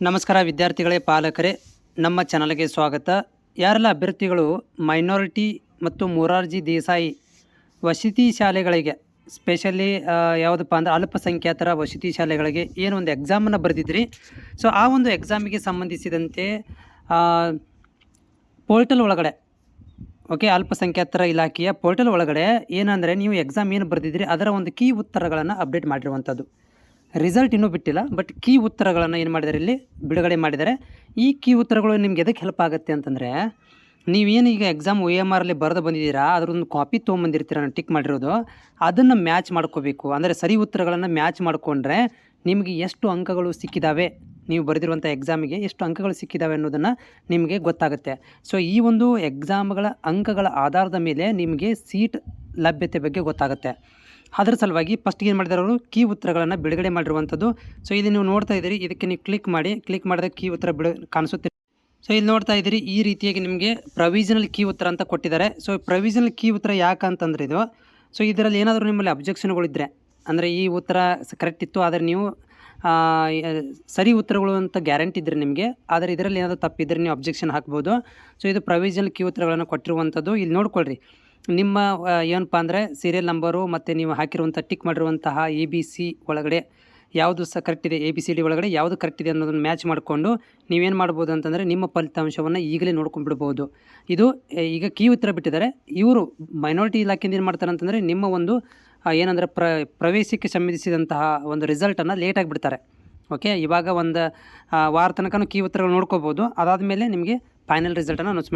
ನಮಸ್ಕಾರ ವಿದ್ಯಾರ್ಥಿಗಳೇ, ಪಾಲಕರೇ, ನಮ್ಮ ಚಾನಲ್ಗೆ ಸ್ವಾಗತ. ಯಾರೆಲ್ಲ ಅಭ್ಯರ್ಥಿಗಳು ಮೈನಾರಿಟಿ ಮತ್ತು ಮೊರಾರ್ಜಿ ದೇಸಾಯಿ ವಸತಿ ಶಾಲೆಗಳಿಗೆ, ಸ್ಪೆಷಲಿ ಯಾವುದಪ್ಪ ಅಂದ್ರೆ ಅಲ್ಪಸಂಖ್ಯಾತರ ವಸತಿ ಶಾಲೆಗಳಿಗೆ ಏನು ಒಂದು ಎಕ್ಸಾಮನ್ನು ಬರೆದಿದ್ರಿ, ಸೊ ಆ ಒಂದು ಎಕ್ಸಾಮಿಗೆ ಸಂಬಂಧಿಸಿದಂತೆ ಪೋರ್ಟಲ್ ಒಳಗಡೆ, ಓಕೆ, ಅಲ್ಪಸಂಖ್ಯಾತರ ಇಲಾಖೆಯ ಪೋರ್ಟಲ್ ಒಳಗಡೆ ಏನಂದರೆ ನೀವು ಎಕ್ಸಾಮ್ ಏನು ಬರೆದಿದ್ರಿ ಅದರ ಒಂದು ಕೀ ಉತ್ತರಗಳನ್ನು ಅಪ್ಡೇಟ್ ಮಾಡಿರುವಂಥದ್ದು. ರಿಸಲ್ಟ್ ಇನ್ನೂ ಬಿಟ್ಟಿಲ್ಲ, ಬಟ್ ಕೀ ಉತ್ತರಗಳನ್ನು ಏನು ಮಾಡಿದ್ದಾರೆ, ಇಲ್ಲಿ ಬಿಡುಗಡೆ ಮಾಡಿದ್ದಾರೆ. ಈ ಕೀ ಉತ್ತರಗಳು ನಿಮ್ಗೆ ಎದಕ್ಕೆ ಹೆಲ್ಪ್ ಆಗುತ್ತೆ ಅಂತಂದರೆ, ನೀವೇನು ಈಗ ಎಕ್ಸಾಮ್ OMR ಬರೆದು ಬಂದಿದ್ದೀರಾ, ಅದರೊಂದು ಕಾಪಿ ತೊಗೊಂಬಂದಿರ್ತೀರ, ನಾನು ಟಿಕ್ ಮಾಡಿರೋದು, ಅದನ್ನು ಮ್ಯಾಚ್ ಮಾಡ್ಕೋಬೇಕು. ಅಂದರೆ ಸರಿ ಉತ್ತರಗಳನ್ನು ಮ್ಯಾಚ್ ಮಾಡಿಕೊಂಡ್ರೆ ನಿಮಗೆ ಎಷ್ಟು ಅಂಕಗಳು ಸಿಕ್ಕಿದ್ದಾವೆ, ನೀವು ಬರೆದಿರುವಂಥ ಎಕ್ಸಾಮಿಗೆ ಎಷ್ಟು ಅಂಕಗಳು ಸಿಕ್ಕಿದ್ದಾವೆ ಅನ್ನೋದನ್ನು ನಿಮಗೆ ಗೊತ್ತಾಗುತ್ತೆ. ಸೊ ಈ ಒಂದು ಎಕ್ಸಾಮ್ಗಳ ಅಂಕಗಳ ಆಧಾರದ ಮೇಲೆ ನಿಮಗೆ ಸೀಟ್ ಲಭ್ಯತೆ ಬಗ್ಗೆ ಗೊತ್ತಾಗುತ್ತೆ. ಅದರ ಸಲುವಾಗಿ ಫಸ್ಟ್ ಏನು ಮಾಡಿದ್ದಾರೆ ಅವರು, ಕೀ ಉತ್ತರಗಳನ್ನು ಬಿಡುಗಡೆ ಮಾಡಿರುವಂಥದ್ದು. ಸೊ ಇಲ್ಲಿ ನೀವು ನೋಡ್ತಾ ಇದ್ದೀರಿ, ಇದಕ್ಕೆ ನೀವು ಕ್ಲಿಕ್ ಮಾಡಿದಾಗ ಕೀ ಉತ್ತರ ಕಾಣಿಸುತ್ತೆ. ಸೊ ಇಲ್ಲಿ ನೋಡ್ತಾ ಇದ್ದೀರಿ, ಈ ರೀತಿಯಾಗಿ ನಿಮಗೆ ಪ್ರೊವಿಷನಲ್ ಕೀ ಉತ್ತರ ಅಂತ ಕೊಟ್ಟಿದ್ದಾರೆ. ಸೊ ಪ್ರೊವಿಷನಲ್ ಕೀ ಉತ್ತರ ಯಾಕಂತಂದ್ರೆ ಇದು, ಸೊ ಇದರಲ್ಲಿ ಏನಾದರೂ ನಿಮ್ಮಲ್ಲಿ ಅಬ್ಜೆಕ್ಷನ್ಗಳಿದ್ದರೆ, ಅಂದರೆ ಈ ಉತ್ತರ ಕರೆಕ್ಟ್ ಇತ್ತು ಆದರೆ ನೀವು ಸರಿ ಉತ್ತರಗಳು ಅಂತ ಗ್ಯಾರಂಟಿ ಇದ್ದರೆ ನಿಮಗೆ, ಆದರೆ ಇದರಲ್ಲಿ ಏನಾದರೂ ತಪ್ಪಿದ್ದರೆ ನೀವು ಅಬ್ಜೆಕ್ಷನ್ ಹಾಕ್ಬೋದು. ಸೊ ಇದು ಪ್ರೊವಿಷನಲ್ ಕೀ ಉತ್ತರಗಳನ್ನು ಕೊಟ್ಟಿರುವಂಥದ್ದು. ಇಲ್ಲಿ ನೋಡ್ಕೊಳ್ರಿ, ನಿಮ್ಮ ಏನಪ್ಪ ಅಂದರೆ ಸೀರಿಯಲ್ ನಂಬರು ಮತ್ತು ನೀವು ಹಾಕಿರುವಂಥ ಟಿಕ್ ಮಾಡಿರುವಂತಹ ABC ಒಳಗಡೆ ಯಾವುದು ಕರೆಕ್ಟ್ ಇದೆ, ABCD ಒಳಗಡೆ ಯಾವುದು ಕರೆಕ್ಟ್ ಇದೆ ಅನ್ನೋದನ್ನು ಮ್ಯಾಚ್ ಮಾಡಿಕೊಂಡು ನೀವೇನು ಮಾಡ್ಬೋದು ಅಂತಂದರೆ ನಿಮ್ಮ ಫಲಿತಾಂಶವನ್ನು ಈಗಲೇ ನೋಡ್ಕೊಂಡ್ಬಿಡ್ಬೋದು. ಇದು ಈಗ ಕೀ ಉತ್ತರ ಬಿಟ್ಟಿದ್ದಾರೆ. ಇವರು ಮೈನಾರಿಟಿ ಇಲಾಖೆಯಿಂದ ಏನು ಮಾಡ್ತಾರೆ ಅಂತಂದರೆ, ನಿಮ್ಮ ಒಂದು ಏನಂದರೆ ಪ್ರವೇಶಕ್ಕೆ ಸಂಬಂಧಿಸಿದಂತಹ ಒಂದು ರಿಸಲ್ಟನ್ನು ಲೇಟಾಗಿ ಬಿಡ್ತಾರೆ. ಓಕೆ, ಇವಾಗ ಒಂದು ವಾರ ತನಕ ಕೀ ಉತ್ತರಗಳು ನೋಡ್ಕೋಬೋದು. ಅದಾದಮೇಲೆ ನಿಮಗೆ ಫೈನಲ್ ರಿಸಲ್ಟನ್ನು ಅನೌನ್ಸ್ಮೆಂಟ್